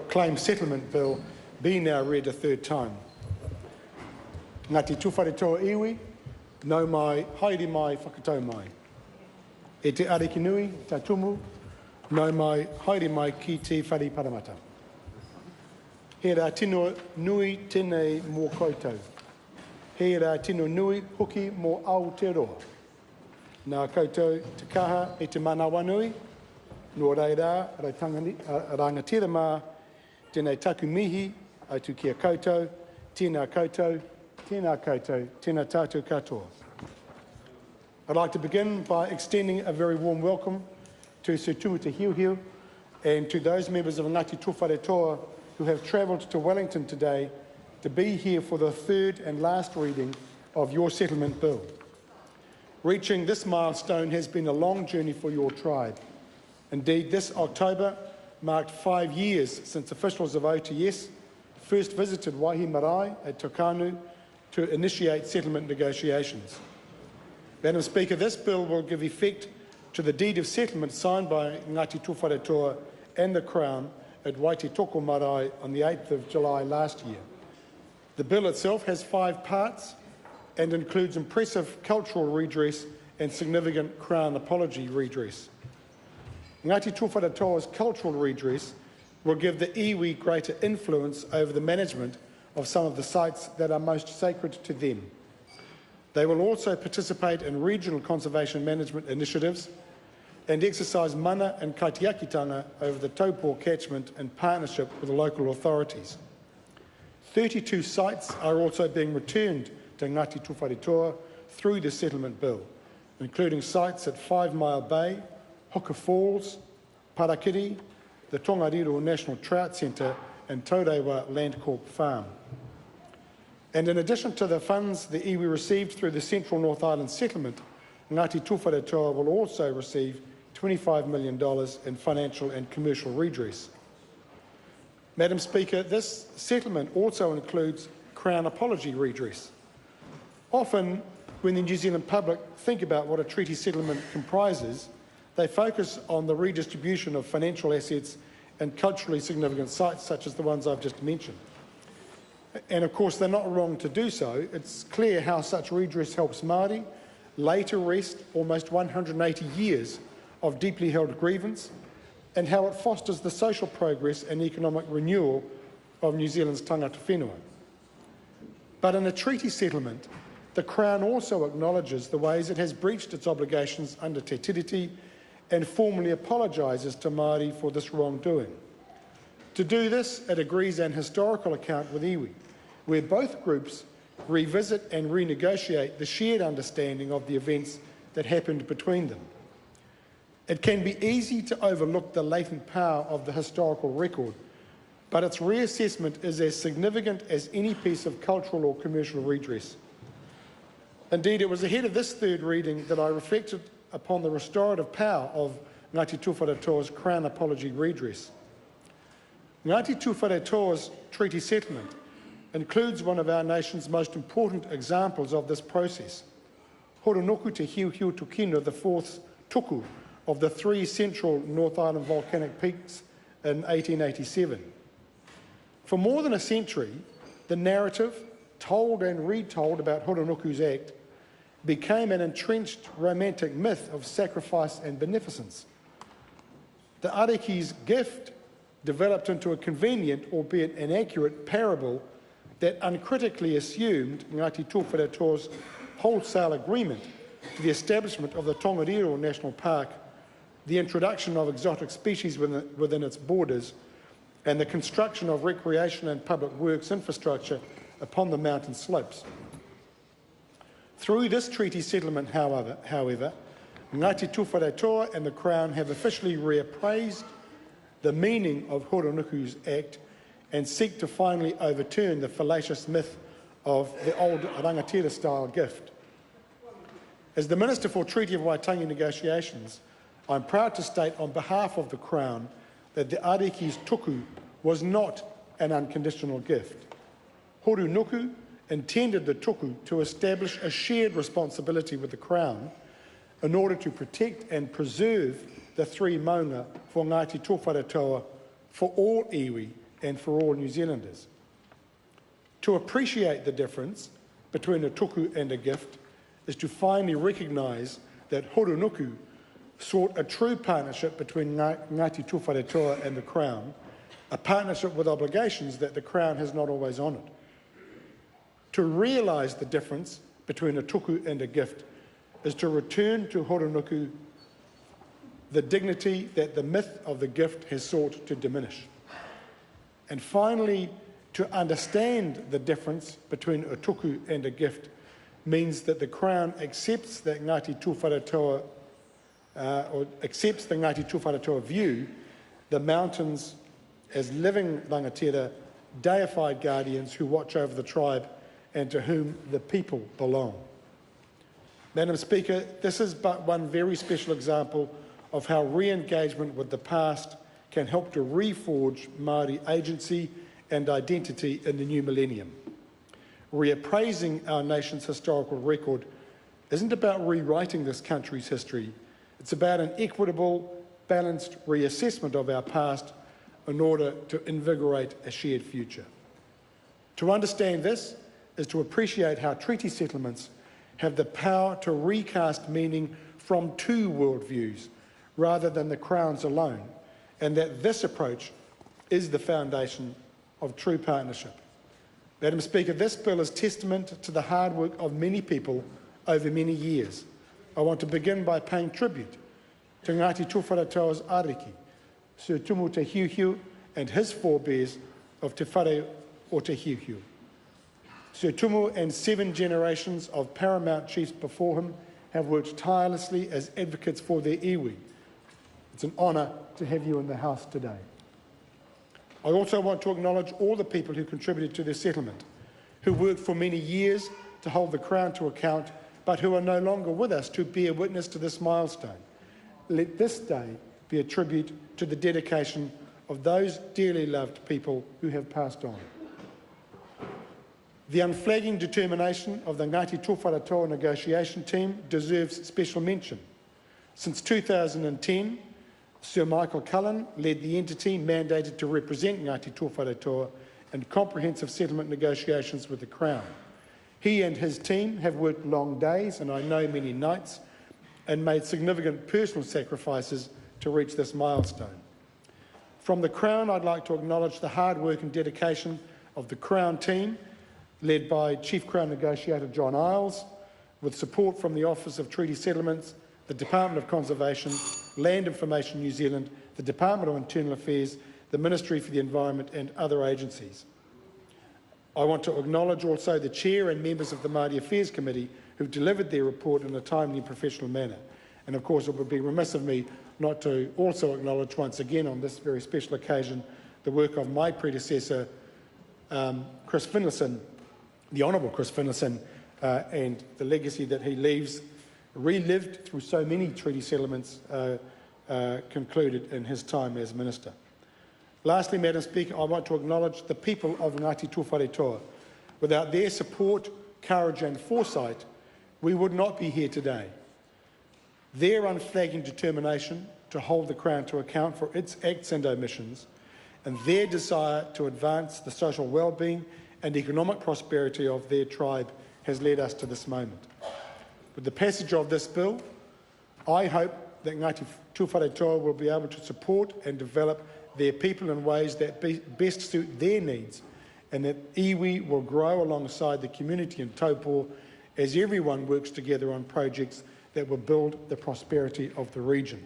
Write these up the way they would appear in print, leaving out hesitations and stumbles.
Claim Settlement Bill be now read a third time. Ngāti Tūwharetoa iwi, nau mai, haere mai, whakatau mai. E te ariki nui, tā tumu, nau mai, haere mai ki te whare paramata. He rā tino nui tēnei mō koutou. He rā tino nui hoki mō Aotearoa. Nā koutou te kaha e te manawa nui, no reira, rangatira mā, tēnei taku mihi, atu kia koutou, tēnā koutou, tēnā koutou, tēnā tātou katoa. I'd like to begin by extending a very warm welcome to Sir Tūmata Hiuhiu and to those members of Ngāti Tūwharetoa who have travelled to Wellington today to be here for the third and last reading of your settlement bill. Reaching this milestone has been a long journey for your tribe. Indeed, this October marked 5 years since officials of OTS first visited Waihi Marae at Tokanu to initiate settlement negotiations. Madam Speaker, this bill will give effect to the deed of settlement signed by Ngāti Tūwharetoa and the Crown at Waititoko Marae on the 8th of July last year. The bill itself has 5 parts and includes impressive cultural redress and significant Crown apology redress. Ngāti Tūwharetoa's cultural redress will give the iwi greater influence over the management of some of the sites that are most sacred to them. They will also participate in regional conservation management initiatives and exercise mana and kaitiakitanga over the Taupō catchment in partnership with the local authorities. 32 sites are also being returned to Ngāti Tūwharetoa through the settlement bill, including sites at 5 Mile Bay, Hooker Falls, Parakiri, the Tongariro National Trout Centre and Taurewa Landcorp Farm. And in addition to the funds the iwi received through the Central North Island settlement, Ngāti Tūwharetoa will also receive $25 million in financial and commercial redress. Madam Speaker, this settlement also includes Crown apology redress. Often, when the New Zealand public think about what a treaty settlement comprises, they focus on the redistribution of financial assets and culturally significant sites such as the ones I've just mentioned. And of course, they're not wrong to do so. It's clear how such redress helps Māori later rest almost 180 years of deeply held grievance, and how it fosters the social progress and economic renewal of New Zealand's tangata whenua. But in a treaty settlement, the Crown also acknowledges the ways it has breached its obligations under Te Tiriti and formally apologises to Māori for this wrongdoing. To do this, it agrees an historical account with iwi, where both groups revisit and renegotiate the shared understanding of the events that happened between them. It can be easy to overlook the latent power of the historical record, but its reassessment is as significant as any piece of cultural or commercial redress. Indeed, it was ahead of this third reading that I reflected upon the restorative power of Ngāti Tūwharetoa's Crown apology redress. Ngāti Tūwharetoa's treaty settlement includes one of our nation's most important examples of this process. Horonoku te Hiuhiu Tukino, the 4th tuku of the 3 central North Island volcanic peaks in 1887. For more than a century, the narrative, told and retold about Horonoku's act, became an entrenched romantic myth of sacrifice and beneficence. The Ariki's gift developed into a convenient, albeit inaccurate, parable that uncritically assumed Ngāti Tūwharetoa's wholesale agreement to the establishment of the Tongariro National Park, the introduction of exotic species within its borders, and the construction of recreation and public works infrastructure upon the mountain slopes. Through this treaty settlement, however, Ngāti Tūwharetoa and the Crown have officially reappraised the meaning of Horonoku's act and seek to finally overturn the fallacious myth of the old rangatira-style gift. As the Minister for Treaty of Waitangi negotiations, I'm proud to state on behalf of the Crown that the Ariki's tuku was not an unconditional gift. Horonoku intended the tuku to establish a shared responsibility with the Crown in order to protect and preserve the 3 maunga for Ngāti Tūwharetoa for all iwi and for all New Zealanders. To appreciate the difference between a tuku and a gift is to finally recognise that Horunuku sought a true partnership between Ngāti Tūwharetoa and the Crown, a partnership with obligations that the Crown has not always honoured. To realise the difference between a tuku and a gift is to return to Horunuku the dignity that the myth of the gift has sought to diminish. And finally, to understand the difference between a tuku and a gift means that the Crown accepts that Ngāti Tūwharetoa, or accepts the Ngāti Tūwharetoa view, the mountains as living rangatira, deified guardians who watch over the tribe and to whom the people belong. Madam Speaker, this is but one very special example of how re-engagement with the past can help to reforge Māori agency and identity in the new millennium. Reappraising our nation's historical record isn't about rewriting this country's history. It's about an equitable, balanced reassessment of our past in order to invigorate a shared future. To understand this is to appreciate how treaty settlements have the power to recast meaning from two worldviews rather than the Crown's alone, and that this approach is the foundation of true partnership. Madam Speaker, this bill is testament to the hard work of many people over many years. I want to begin by paying tribute to Ngāti Tūwharetoa's ariki, Sir Tumu Te Hiuhiu and his forebears of Te Whare o Te Hiuhiu. Sir Tumu and 7 generations of paramount chiefs before him have worked tirelessly as advocates for their iwi. It's an honour to have you in the House today. I also want to acknowledge all the people who contributed to this settlement, who worked for many years to hold the Crown to account, but who are no longer with us to bear witness to this milestone. Let this day be a tribute to the dedication of those dearly loved people who have passed on. The unflagging determination of the Ngāti Tūwharetoa negotiation team deserves special mention. Since 2010, Sir Michael Cullen led the entity mandated to represent Ngāti Tūwharetoa in comprehensive settlement negotiations with the Crown. He and his team have worked long days, and I know many nights, and made significant personal sacrifices to reach this milestone. From the Crown, I'd like to acknowledge the hard work and dedication of the Crown team, led by Chief Crown Negotiator John Isles, with support from the Office of Treaty Settlements, the Department of Conservation, Land Information New Zealand, the Department of Internal Affairs, the Ministry for the Environment and other agencies. I want to acknowledge also the Chair and members of the Māori Affairs Committee who delivered their report in a timely and professional manner. And of course it would be remiss of me not to also acknowledge once again on this very special occasion the work of my predecessor, Chris Finlayson, the Honourable Chris Finlayson, and the legacy that he leaves, relived through so many treaty settlements concluded in his time as Minister. Lastly, Madam Speaker, I want to acknowledge the people of Ngāti Tūwharetoa. Without their support, courage and foresight, we would not be here today. Their unflagging determination to hold the Crown to account for its acts and omissions, and their desire to advance the social well-being and economic prosperity of their tribe has led us to this moment. With the passage of this bill, I hope that Ngāti Tūwharetoa will be able to support and develop their people in ways that best suit their needs, and that iwi will grow alongside the community in Taupo as everyone works together on projects that will build the prosperity of the region.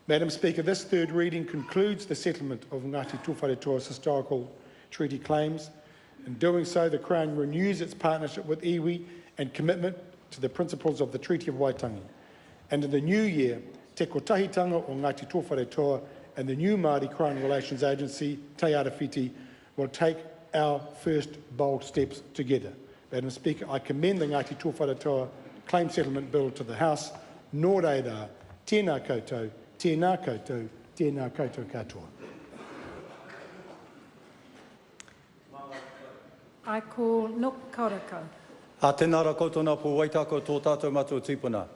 Madam Speaker, this third reading concludes the settlement of Ngāti Tūwharetoa's historical treaty claims. In doing so, the Crown renews its partnership with iwi and commitment to the principles of the Treaty of Waitangi. And in the new year, Te Kotahitanga o Ngāti Tūwharetoa and the new Māori Crown Relations Agency, Te Arawhiti, will take our first bold steps together. Madam Speaker, I commend the Ngāti Tūwharetoa Claim Settlement Bill to the House. Nō reira, tēnā koutou, tēnā koutou, tēnā koutou katoa. I call Nuk Kaurako. A tēnā ra koutou nā pō waitako tō tātou mātou tīpuna.